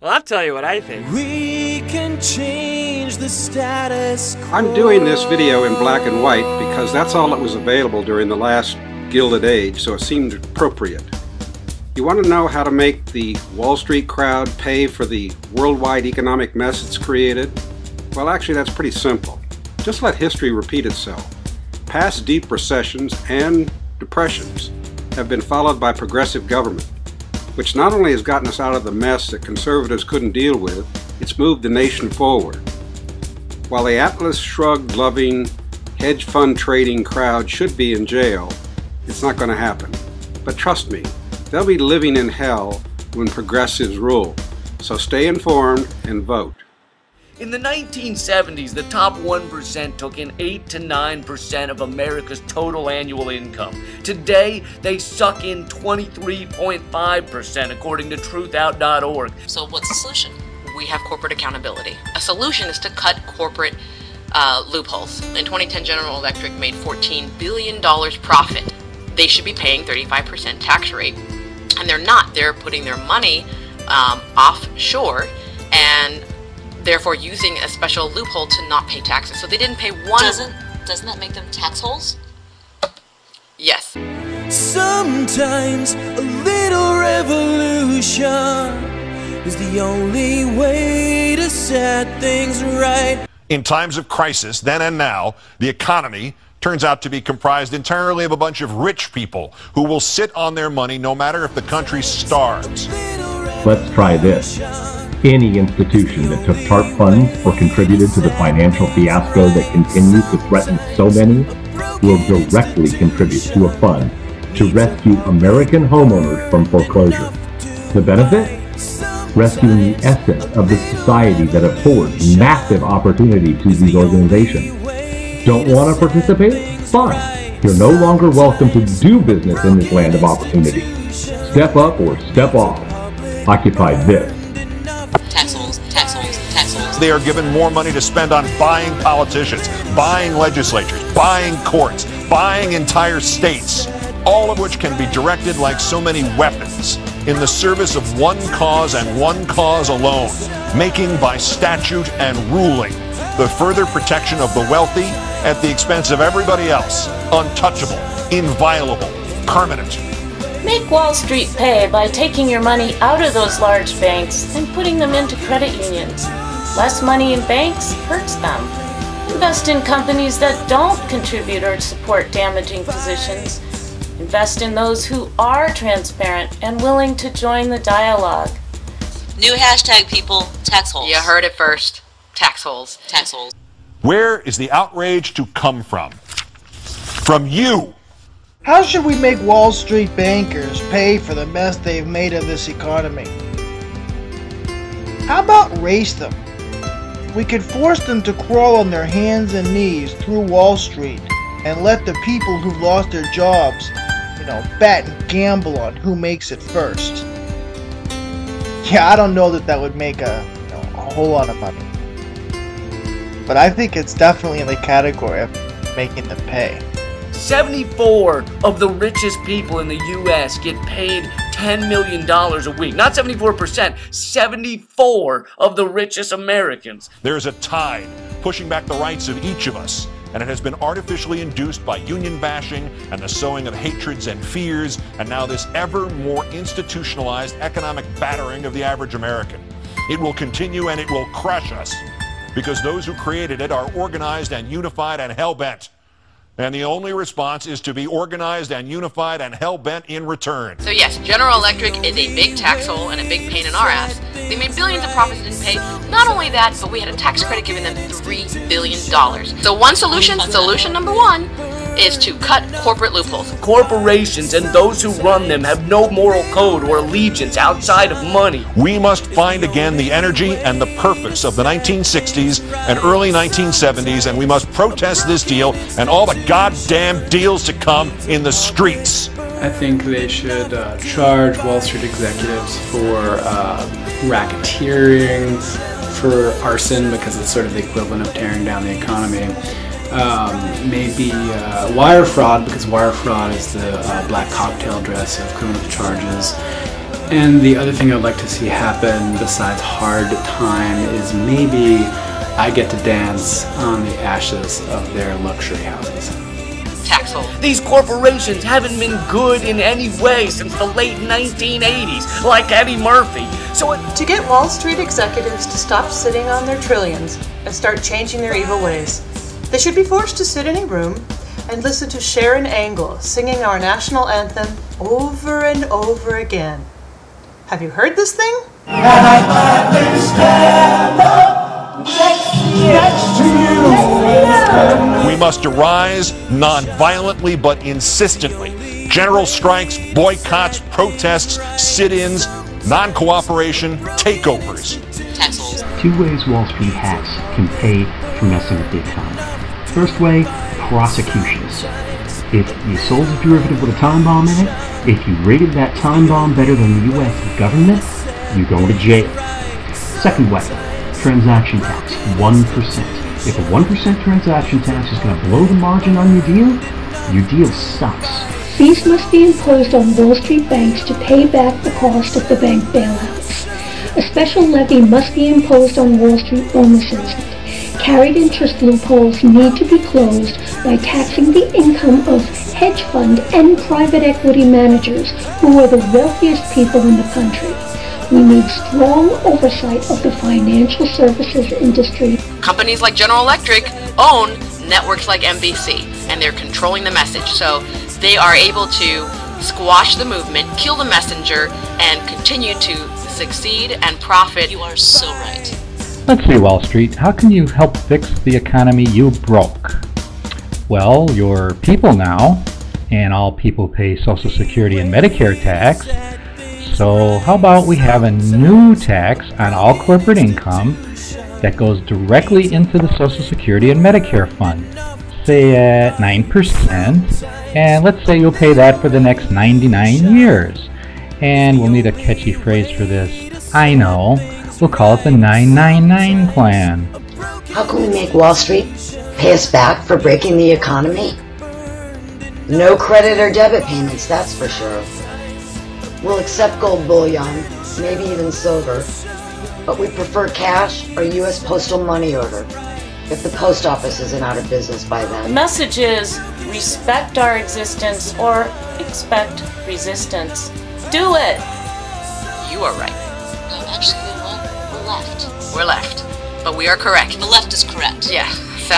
Well, I'll tell you what I think. We can change the status quo. I'm doing this video in black and white because that's all that was available during the last Gilded Age, so it seemed appropriate. You want to know how to make the Wall Street crowd pay for the worldwide economic mess it's created? Well, actually, that's pretty simple. Just let history repeat itself. Past deep recessions and depressions have been followed by progressive government, which not only has gotten us out of the mess that conservatives couldn't deal with, it's moved the nation forward. While the Atlas Shrugged loving, hedge fund trading crowd should be in jail, it's not going to happen. But trust me, they'll be living in hell when progressives rule. So stay informed and vote. In the 1970s, the top 1% took in 8 to 9% of America's total annual income. Today, they suck in 23.5%, according to truthout.org. So what's the solution? We have corporate accountability. A solution is to cut corporate loopholes. In 2010, General Electric made $14 billion profit. They should be paying 35% tax rate, and they're not. They're putting their money offshore and therefore using a special loophole to not pay taxes. So they didn't pay one. Doesn't that make them tax holes? Yes. Sometimes a little revolution is the only way to set things right. In times of crisis, then and now, the economy turns out to be comprised entirely of a bunch of rich people who will sit on their money no matter if the country starves. Let's try this. Any institution that took TARP funds or contributed to the financial fiasco that continues to threaten so many will directly contribute to a fund to rescue American homeowners from foreclosure. The benefit? Rescuing the essence of the society that affords massive opportunity to these organizations. Don't want to participate? Fine. You're no longer welcome to do business in this land of opportunity. Step up or step off. Occupy this. Tax holes, tax holes, tax holes. They are given more money to spend on buying politicians, buying legislatures, buying courts, buying entire states, all of which can be directed like so many weapons in the service of one cause and one cause alone, making by statute and ruling the further protection of the wealthy at the expense of everybody else, untouchable, inviolable, permanent. Make Wall Street pay by taking your money out of those large banks and putting them into credit unions. Less money in banks hurts them. Invest in companies that don't contribute or support damaging positions. Invest in those who are transparent and willing to join the dialogue. New hashtag, people, tax holes. You heard it first. Tax holes. Tax holes. Where is the outrage to come from? From you. How should we make Wall Street bankers pay for the mess they've made of this economy? How about race them? We could force them to crawl on their hands and knees through Wall Street and let the people who've lost their jobs, bet and gamble on who makes it first. Yeah, I don't know that would make a whole lot of money. But I think it's definitely in the category of making them pay. 74 of the richest people in the U.S. get paid $10 million a week. Not 74%, 74 of the richest Americans. There's a tide pushing back the rights of each of us, and it has been artificially induced by union bashing and the sowing of hatreds and fears, and now this ever more institutionalized economic battering of the average American. It will continue and it will crush us, because those who created it are organized and unified and hell-bent. And the only response is to be organized and unified and hell-bent in return. So yes, General Electric is a big tax hole and a big pain in our ass. They made billions of profits and didn't pay. Not only that, but we had a tax credit giving them $3 billion. So one solution number one, is to cut corporate loopholes. Corporations and those who run them have no moral code or allegiance outside of money. We must find again the energy and the purpose of the 1960s and early 1970s, and we must protest this deal and all the goddamn deals to come in the streets. I think they should charge Wall Street executives for racketeering, for arson, because it's sort of the equivalent of tearing down the economy. Maybe wire fraud, because wire fraud is the black cocktail dress of criminal charges. And the other thing I'd like to see happen besides hard time is maybe I get to dance on the ashes of their luxury houses. Tax hole. These corporations haven't been good in any way since the late 1980s, like Eddie Murphy. So to get Wall Street executives to stop sitting on their trillions and start changing their evil ways, they should be forced to sit in a room and listen to Sharon Angle singing our national anthem over and over again. Have you heard this thing? And I finally stand up next to you. We must arise non-violently but insistently. General strikes, boycotts, protests, sit-ins, non-cooperation, takeovers. Tax holes. 2 ways Wall Street hacks can pay for messing with the economy. First way, prosecutions. If you sold a derivative with a time bomb in it, if you rated that time bomb better than the U.S. government, you go to jail. Second way, transaction tax, 1%. If a 1% transaction tax is going to blow the margin on your deal sucks. Fees must be imposed on Wall Street banks to pay back the cost of the bank bailouts. A special levy must be imposed on Wall Street bonuses. Carried interest loopholes need to be closed by taxing the income of hedge fund and private equity managers who are the wealthiest people in the country. We need strong oversight of the financial services industry. Companies like General Electric own networks like NBC, and they're controlling the message. So they are able to squash the movement, kill the messenger, and continue to succeed and profit. You are so right. Let's see, Wall Street, how can you help fix the economy you broke? Well, you're people now, and all people pay Social Security and Medicare tax. So how about we have a new tax on all corporate income that goes directly into the Social Security and Medicare fund, say at 9%, and let's say you'll pay that for the next 99 years. And we'll need a catchy phrase for this. I know. We'll call it the 999 plan. How can we make Wall Street pay us back for breaking the economy? No credit or debit payments, that's for sure. We'll accept gold bullion, maybe even silver, but we prefer cash or U.S. postal money order, if the post office isn't out of business by then. The message is respect our existence or expect resistance. Do it! You are right. No, actually, we're left. We're left. But we are correct. The left is correct. Yeah. So,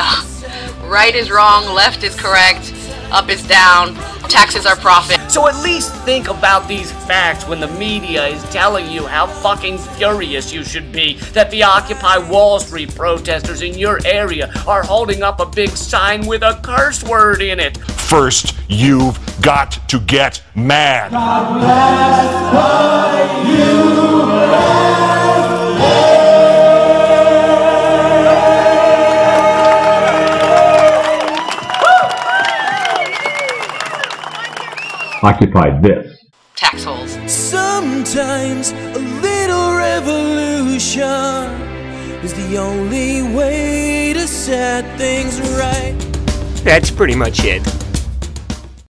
right is wrong, left is correct, up is down, taxes are profit. So at least think about these facts when the media is telling you how fucking furious you should be that the Occupy Wall Street protesters in your area are holding up a big sign with a curse word in it. First, you've got to get mad. God bless the USA. Occupy this. Tax holes. Sometimes a little revolution is the only way to set things right. That's pretty much it.